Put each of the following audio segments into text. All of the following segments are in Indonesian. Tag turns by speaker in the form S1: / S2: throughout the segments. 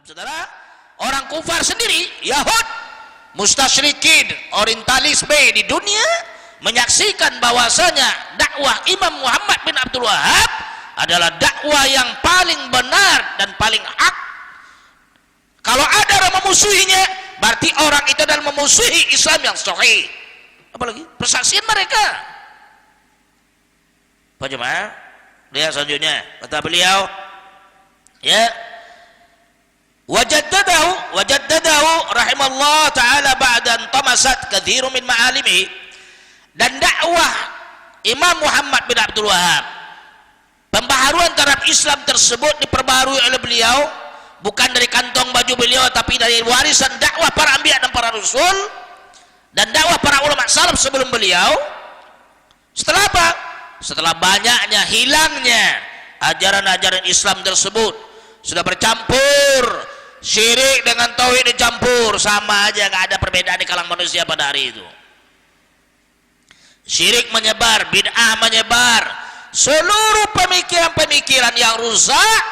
S1: Saudara, orang kufar sendiri, Yahud, mustasyrikin, orientalisme di dunia menyaksikan bahwasanya dakwah Imam Muhammad bin Abdul Wahab adalah dakwah yang paling benar dan paling hak. Kalau ada orang memusuhinya, berarti orang itu adalah memusuhi Islam yang sahih. Apalagi persaksian mereka. Pak Jemaah, lihat selanjutnya kata beliau, ya, wajaddadahu rahimallahu taala ba'dan tamasat katsirun min ma'alimi. Dan dakwah Imam Muhammad bin Abdul Wahab, pembaharuan terhadap Islam tersebut diperbaharui oleh beliau bukan dari kantong baju beliau, tapi dari warisan dakwah para anbiya dan para rasul dan dakwah para ulama salaf sebelum beliau. Setelah apa? Setelah banyaknya hilangnya ajaran-ajaran Islam tersebut, sudah bercampur syirik dengan tauhid, dicampur sama aja, nggak ada perbedaan di kalangan manusia pada hari itu. Syirik menyebar, bid'ah menyebar, seluruh pemikiran-pemikiran yang rusak,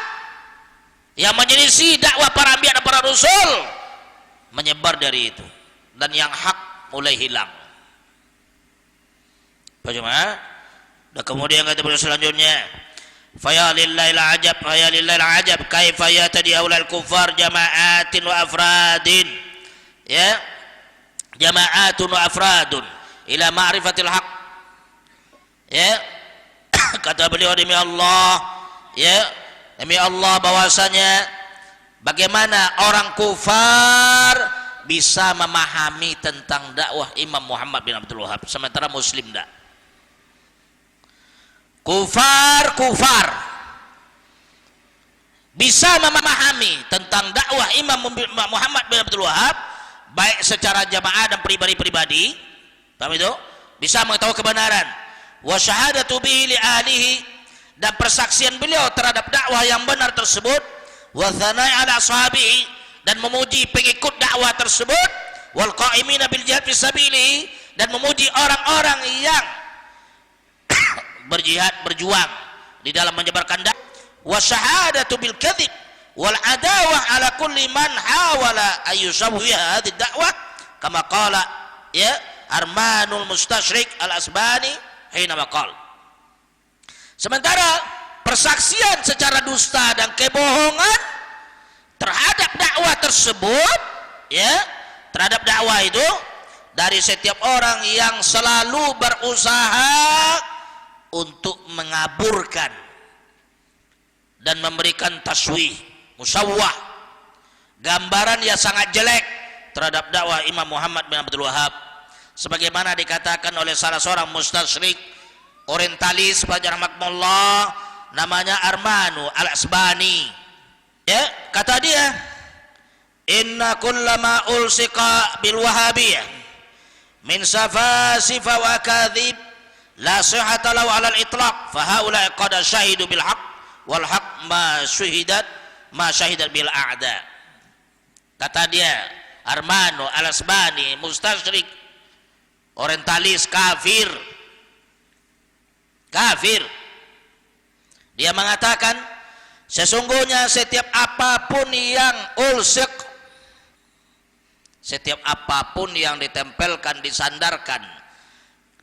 S1: yang menyelisih dakwah para anbiya dan para rasul menyebar dari itu, dan yang hak mulai hilang. Bagaimana? Dan kemudian kata beliau selanjutnya, faya lillahil ajab kaifa yatadi aulal kufar jama'atin wa afradin, ya, jama'atun wa afradun ila ma'rifatil haq, ya. Kata beliau, demi Allah, ya, demi Allah bahwasanya bagaimana orang kufar bisa memahami tentang dakwah Imam Muhammad bin Abdul Wahab sementara muslim tidak. Kufar bisa memahami tentang dakwah Imam Muhammad bin Abdul Wahab baik secara jamaah dan pribadi-pribadi, paham itu? Bisa mengetahui kebenaran. Wa syahadatu bihi li ahlihi, dan persaksian beliau terhadap dakwah yang benar tersebut. Wa tsana'i ala ashabihi, dan memuji pengikut dakwah tersebut. Wal qa'imina bil jihad fi sabilihi, dan memuji orang-orang yang berjihad, berjuang di dalam menyebarkan dakwah. Wa syahadatu bil kadzib wal adawah ala kulli man hawala ayyusawwiha hadhihi dakwah kama qala, ya, Armanul Mustasyrik Al-Asbani hina maqal. Sementara persaksian secara dusta dan kebohongan terhadap dakwah tersebut, ya, terhadap dakwah itu dari setiap orang yang selalu berusaha untuk mengaburkan dan memberikan taswih, musawwah, gambaran yang sangat jelek terhadap dakwah Imam Muhammad bin Abdul Wahab, sebagaimana dikatakan oleh salah seorang mustasyrik orientalis pada rahmatullah namanya Armanu Al-Asbani, ya. Kata dia, inna kullama ulsiqa bil wahabiyah min safasifa wa kadhib la sihhata lahu 'ala al-itlaq fa haula qad syahidu bil haqq wal haqq ma syahidat bil a'da. Kata dia, Armanu Al-Asbani, mustasyrik orientalis, kafir, dia mengatakan sesungguhnya setiap apapun yang ulsiq, setiap apapun yang ditempelkan, disandarkan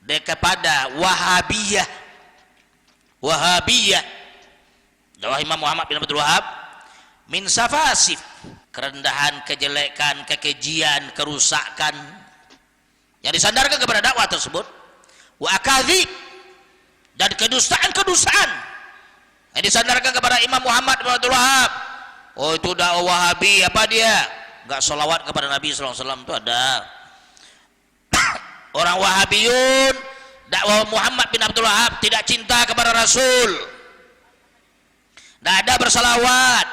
S1: kepada Wahabiyah dakwah Imam Muhammad bin Abdul Wahab, min safasif, kerendahan, kejelekan, kekejian, kerusakan yang disandarkan kepada dakwah tersebut, wa akadzib, dan kedustaan yang disandarkan kepada Imam Muhammad bin Abdul Wahab. Oh, itu dakwah Wahabi, apa dia? Enggak selawat kepada Nabi sallallahu alaihi wasallam, itu ada. Orang Wahabiyun, dakwah Muhammad bin Abdul Wahab, tidak cinta kepada Rasul, tidak ada bersalawat,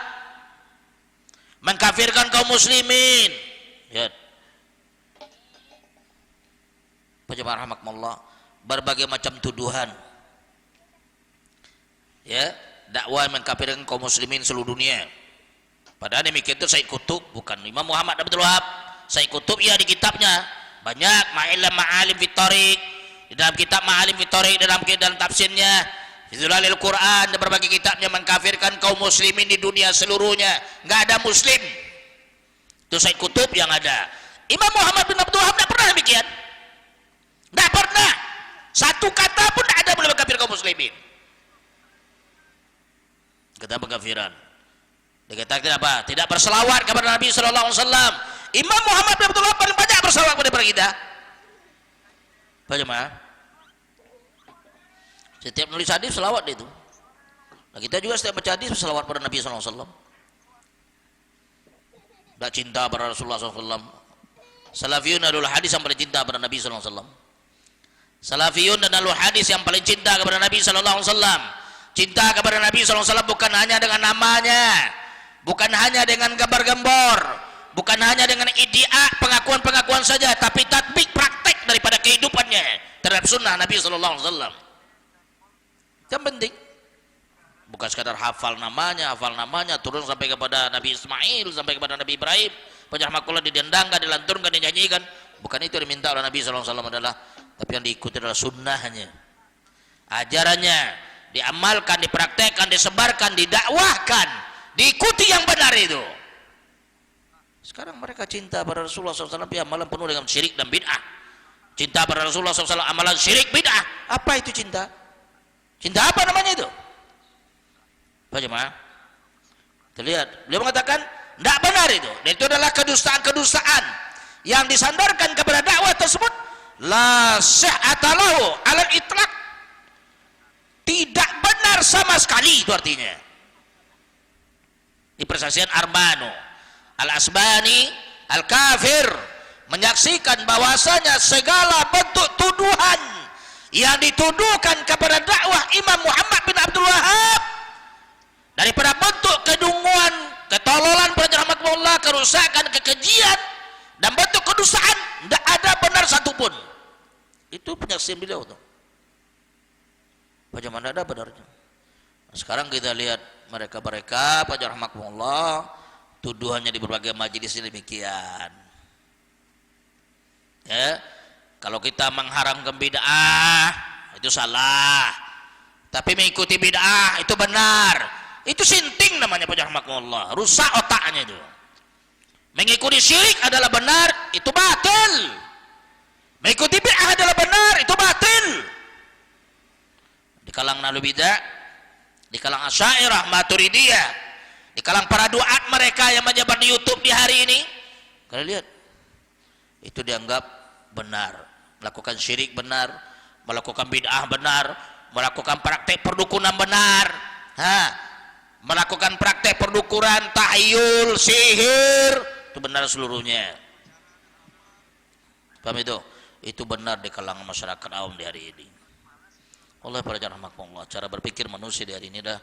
S1: mengkafirkan kaum muslimin, ya. Penyebar rahmatullah, berbagai macam tuduhan, ya, dakwah mengkafirkan kaum muslimin seluruh dunia. Padahal demikian itu Sayyid Qutb, bukan Imam Muhammad Abdul Wahab. Sayyid Qutb, ya, di kitabnya banyak Ma'alim fit Thariq, di dalam kitab Ma'alim fit Thariq, dalam tafsirnya Fizulalil Quran, dan berbagai kitabnya mengkafirkan kaum muslimin di dunia seluruhnya. Nggak ada muslim Itu Said Kutub yang ada. Imam Muhammad bin Abdul Wahab tidak pernah demikian. Tidak pernah. Satu kata pun tidak ada boleh mengkafir kaum muslimin. Kata pengkafiran. Dikatakan apa? Tidak berselawat kepada Nabi sallallahu alaihi wasallam. Imam Muhammad bin Abdul Wahab paling banyak berselawat kepada kita. Apa jemaah? Setiap nulis hadis selawat itu. Nah, kita juga setiap baca hadis selawat pada Nabi sallallahu alaihi wasallam. Tak cinta pada Rasulullah SAW. Salafiyun adalah hadis yang paling cinta pada Nabi SAW. Salafiyun adalah hadis yang paling cinta kepada Nabi SAW. Cinta kepada Nabi SAW bukan hanya dengan namanya, bukan hanya dengan gambar-gambor, bukan hanya dengan idea pengakuan-pengakuan saja, tapi tatbik praktek daripada kehidupannya terhadap sunnah Nabi SAW. Yang penting bukan sekadar hafal namanya turun sampai kepada Nabi Ismail, sampai kepada Nabi Ibrahim, penjahmakullah didendangkan, dilanturkan, dinyanyikan. Bukan itu yang diminta oleh Nabi SAW adalah, tapi yang diikuti adalah sunnahnya, ajarannya, diamalkan, dipraktekkan, disebarkan, didakwahkan, diikuti yang benar itu. Sekarang mereka cinta pada Rasulullah SAW, tapi amalan penuh dengan syirik dan bid'ah. Cinta pada Rasulullah SAW, amalan syirik bid'ah. Apa itu cinta? Cinta apa namanya itu? Apa jemaah? Terlihat, beliau mengatakan tidak benar itu, dan itu adalah kedustaan-kedustaan yang disandarkan kepada dakwah tersebut. La sihhata lahu alal itlaq, tidak benar sama sekali, itu artinya. Di persaksian Arbano Al-Asbani Al-Kafir menyaksikan bahwasanya segala bentuk tuduhan yang dituduhkan kepada dakwah Imam Muhammad bin Abdul Wahab, daripada bentuk kedunguan, ketololan, rahmatullah, kerusakan, kekejian, dan bentuk kedustaan, tidak ada benar satupun. Itu penyaksian beliau tuh. Bagaimana ada benarnya? Nah, sekarang kita lihat mereka-mereka, rahmatullah, tuduhannya di berbagai majelis demikian. Ya, kalau kita mengharamkan bid'ah itu salah, tapi mengikuti bid'ah itu benar. Itu sinting namanya, rahmatullah, rusak otaknya itu. Mengikuti syirik adalah benar, itu batil. Mengikuti bid'ah adalah benar, itu batil. Di kalangan ahlu bid'ah, di kalangan Asy'ariyah, Maturidiyah, di kalangan para duat mereka yang menyebar di YouTube di hari ini, kalian lihat, itu dianggap benar, melakukan syirik benar, melakukan bid'ah benar, melakukan praktek perdukunan benar, melakukan praktek perdukuran, tahyul, sihir, itu benar seluruhnya. Paham itu? Itu benar di kalangan masyarakat awam di hari ini. Allah para rahmatullah, cara berpikir manusia di hari ini dah,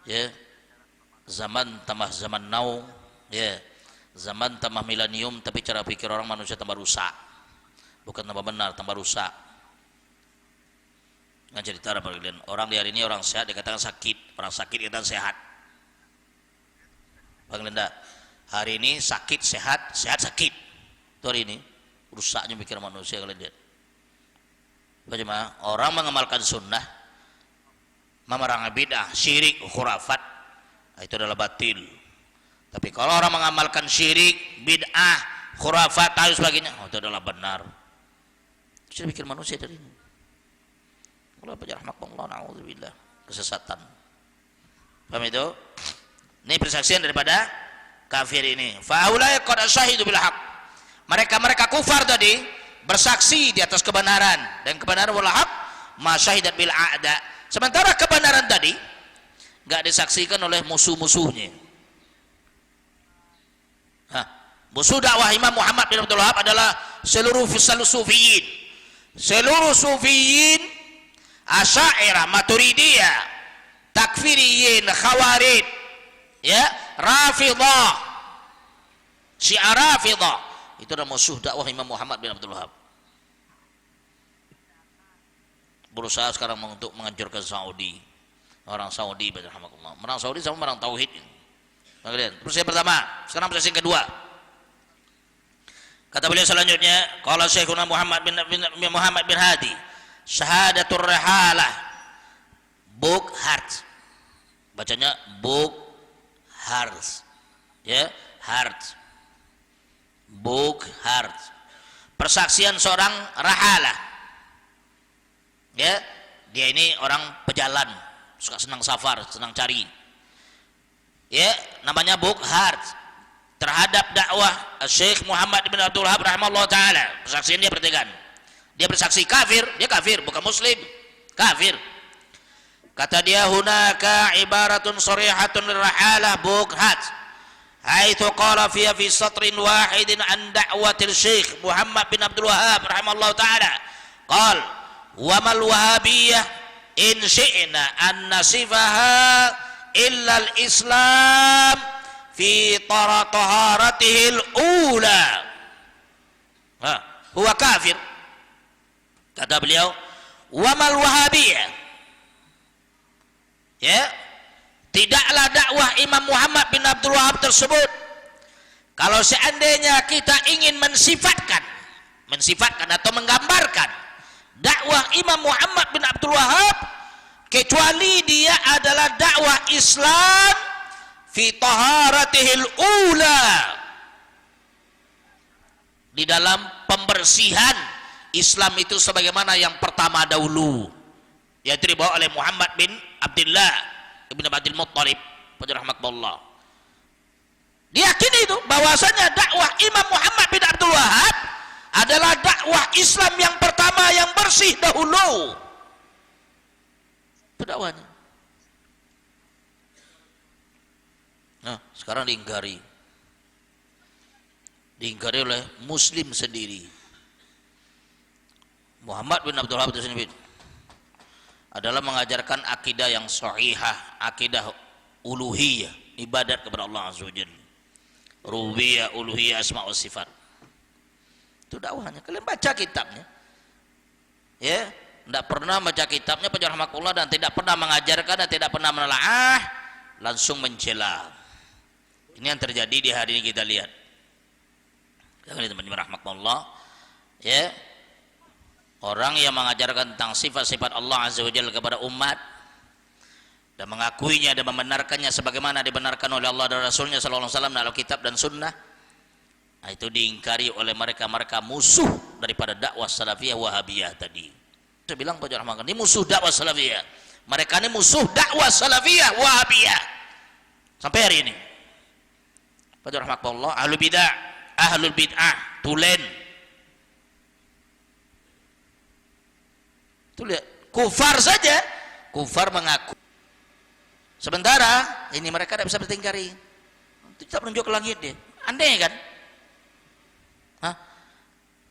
S1: ya, zaman tambah zaman now, ya, zaman tambah milenium, tapi cara pikir orang manusia tambah rusak, bukan tambah benar, tambah rusak. Nggak cerita apa kalian? Orang di hari ini orang sehat dikatakan sakit, orang sakit dikatakan sehat. Bang Lenda, hari ini sakit sehat, sehat sakit. Itu hari ini rusaknya pikir manusia kalian lihat. Bagaimana orang mengamalkan sunnah, memerangi bid'ah, syirik, khurafat, itu adalah batil. Tapi kalau orang mengamalkan syirik, bid'ah, khurafat, dan sebagainya, itu adalah benar. Itu pikir manusia dari ini. Allah rahmatullah, na'udzubillah, kesesatan. Paham itu? Ini persaksian daripada kafir ini. Faulai qad syahidu bil haq. Mereka kufar tadi bersaksi di atas kebenaran, dan kebenaran wal haq ma syahidat bil a'da. Sementara kebenaran tadi enggak disaksikan oleh musuh-musuhnya. Musuh dakwah Imam Muhammad bin Abdul Wahab adalah seluruh sufiyin. Seluruh sufiyin, Asy'ariyah, Maturidiyah, takfiriyin, khawarij, ya, Rafidhah, Syiah Rafidhah, itu adalah musuh dakwah Imam Muhammad bin Abdul Wahab. Berusaha sekarang untuk menghancurkan Saudi, orang Saudi, orang Saudi sama orang tauhid. Terus yang pertama, sekarang proses yang kedua. Kata beliau selanjutnya, qala Syekhuna Muhammad bin Hadi, syahadatur rihalah, book heart, bacanya book heart, ya, heart. Bukhard. Persaksian seorang rahalah, ya, dia ini orang pejalan, suka senang safar, senang cari, ya, namanya Bukhard, terhadap dakwah Syekh Muhammad bin Abdul Wahab rahimahullah taala. Persaksian dia bertiga. Dia bersaksi kafir, dia kafir, bukan muslim, kafir. Kata dia, hunaka ibaratun sharihatun lirahalah Bukhard, haitsu qala fiha fi satrin wahidin an da'watil Syekh Muhammad bin Abdul Wahab rahimahullah taala. Qal wa mal wahabiyah in syi'na an nasifaha illa al-islam fi taharatihil ula. Huwa kafir. Kata beliau, wa mal wahabiyah, ya, tidaklah dakwah Imam Muhammad bin Abdul Wahab tersebut, kalau seandainya kita ingin mensifatkan atau menggambarkan dakwah Imam Muhammad bin Abdul Wahab, kecuali dia adalah dakwah Islam fi taharatihil ula, di dalam pembersihan Islam itu sebagaimana yang pertama dahulu, yaitu dibawa oleh Muhammad bin Abdullah ibn Abdul Muttalib rahimahullah. Diyakini itu bahwasanya dakwah Imam Muhammad bin Abdul Wahab adalah dakwah Islam yang pertama yang bersih dahulu. Itu dakwahnya. Nah, sekarang diingkari oleh muslim sendiri. Muhammad bin Abdul Wahab itu sendiri adalah mengajarkan akidah yang sahihah, akidah uluhiyah, ibadat kepada Allah Azza wa Jalla, rububiyah, uluhiyah, asma wa sifat. Itu dakwahnya. Kalian baca kitabnya, ya, tidak pernah baca kitabnya Pak Rahmatullah, dan tidak pernah mengajarkan dan tidak pernah menelaah, langsung mencela. Ini yang terjadi di hari ini kita lihat. Teman-teman rahmatullah, ya, orang yang mengajarkan tentang sifat-sifat Allah Azza wa Jalla kepada umat dan mengakuinya dan membenarkannya sebagaimana dibenarkan oleh Allah dan Rasulnya sallallahu alaihi wasallam dalam kitab dan sunnah, nah, itu diingkari oleh mereka musuh daripada dakwah salafiyah wahabiyah tadi. Saya bilang Pak Rahman, ini musuh dakwah salafiyah, mereka ini musuh dakwah salafiyah wahabiyah sampai hari ini. Pak Rahman, ahlul bid'ah tulen. Itu lihat, kufar saja, kufar mengaku. Sementara ini mereka tidak bisa bertingkari. Itu tidak menunjuk ke langit dia. Aneh kan? Hah?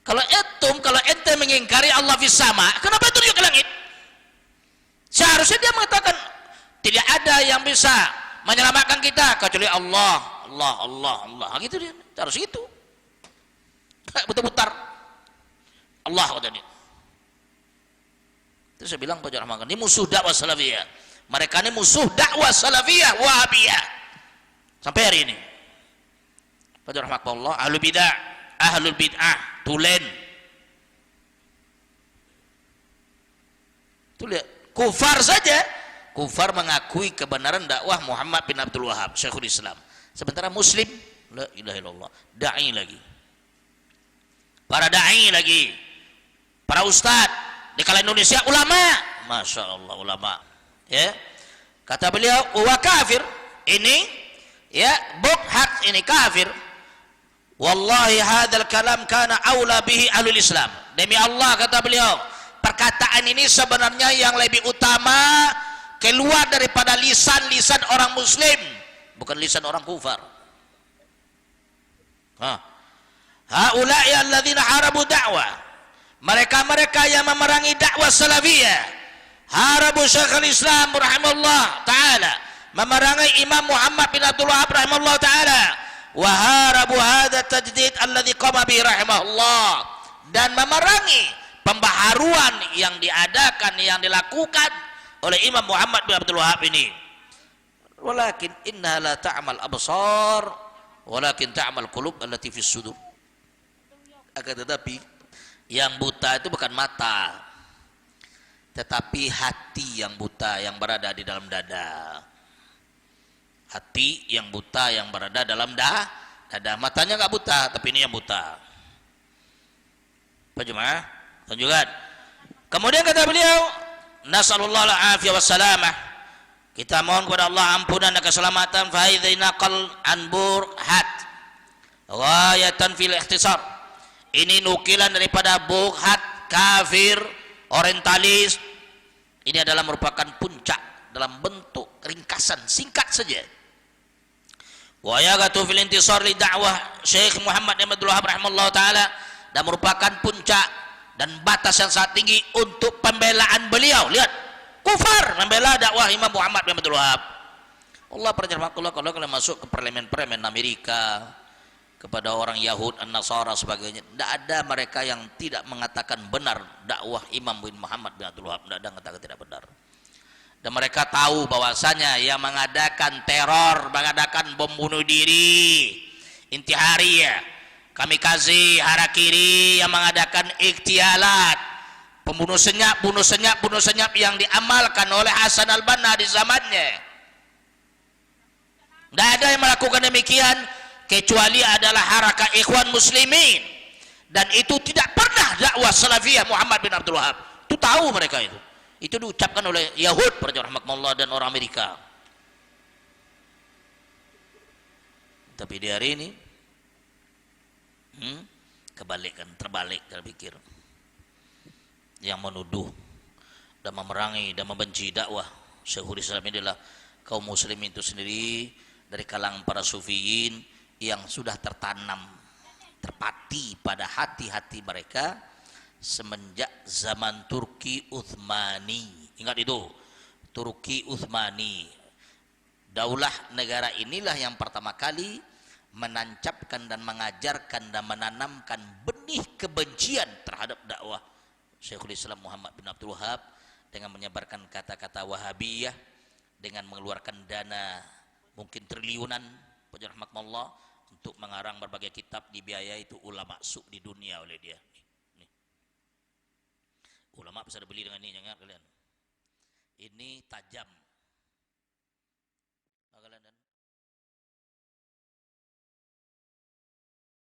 S1: Kalau ente mengingkari Allah fis sama, kenapa itu tunjuk ke langit? Seharusnya dia mengatakan tidak ada yang bisa menyelamatkan kita kecuali Allah. Gitu dia. Harus itu. Putar-putar. Allah kata dia. Itu saya bilang Pak Rahman, ini musuh dakwah salafiyah. Mereka ini musuh dakwah salafiyah wahabiyah sampai hari ini. Pak Rahman, ahlul bid'ah tulen. Itu lihat, kufar saja, kufar mengakui kebenaran dakwah Muhammad bin Abdul Wahab Syekhul Islam. Sementara muslim, la ilaha illallah, dai lagi. Para dai lagi. Para ustadz di kala Indonesia, ulama, masya Allah ulama, ya, kata beliau, wa kafir, ini, ya, Bukhard ini kafir. Wallahi hadzal kalam kana aula bihi ahlul Islam. Demi Allah kata beliau, perkataan ini sebenarnya yang lebih utama keluar daripada lisan orang muslim, bukan lisan orang kufar. Haula'i alladzina harabu da'wah, mereka yang memerangi dakwah salafiyah, harabu Syekhul Islam rahimahullah taala, memerangi Imam Muhammad bin Abdul Wahab rahimahullah taala, wa harabu hadza tajdid alladzi qama bihi rahimahullah, dan memerangi pembaharuan yang diadakan, yang dilakukan oleh Imam Muhammad bin Abdul Wahab ini. Walakin inna la ta'mal absar walakin ta'mal qulub allati fis sudur. Akan tetapi yang buta itu bukan mata, tetapi hati yang buta yang berada di dalam dada. Hati yang buta yang berada dalam Ada matanya nggak buta, tapi ini yang buta. Apa jemaah? Tunjukkan. Kemudian kata beliau, nasallallahu alaihi wassalamah. Kita mohon kepada Allah ampunan dan keselamatan. Fa idzina qal anbur hat. Ghayatan fil ikhtisar. Ini nukilan daripada Bughat, kafir, orientalis. Ini adalah merupakan puncak dalam bentuk ringkasan, singkat saja. Wa yaghatu fil intisar li da'wah Syekh Muhammad bin Abdul Wahhab rahimahullah taala, dan merupakan puncak dan batas yang sangat tinggi untuk pembelaan beliau. Lihat, kufar membela dakwah Imam Muhammad bin Abdul Wahhab. Allah perjalanan kalau kalian masuk ke parlemen Amerika, kepada orang Yahud, An-Nasara sebagainya, tidak ada mereka yang tidak mengatakan benar dakwah Imam bin Muhammad bin Abdul Wahhab, tidak ada yang mengatakan tidak benar. Dan mereka tahu bahwasanya yang mengadakan teror, mengadakan bom bunuh diri, intihariyah, kamikaze, harakiri, yang mengadakan ikhtialat, pembunuh senyap, bunuh senyap yang diamalkan oleh Hasan al-Banna di zamannya. Tidak ada yang melakukan demikian kecuali adalah Harakah Ikhwan Muslimin, dan itu tidak pernah dakwah Salafiyah Muhammad bin Abdul Wahhab. Itu tahu mereka itu. Itu diucapkan oleh Yahud rahmatullah dan orang Amerika. Tapi di hari ini terbalik cara pikir. Yang menuduh dan memerangi dan membenci dakwah Syekhul Islam ini adalah kaum muslimin itu sendiri dari kalangan para sufiyin yang sudah terpati pada hati-hati mereka semenjak zaman Turki Utsmani. Ingat itu, Turki Utsmani. Daulah negara inilah yang pertama kali menancapkan dan mengajarkan dan menanamkan benih kebencian terhadap dakwah Syekhul Islam Muhammad bin Abdul Wahhab dengan menyebarkan kata-kata Wahabiyah, dengan mengeluarkan dana mungkin triliunan rahmatullah untuk mengarang berbagai kitab, dibiayai itu ulama su di dunia oleh dia. Nih. Ulama bisa dibeli dengan ini, jangan kalian. Ini tajam.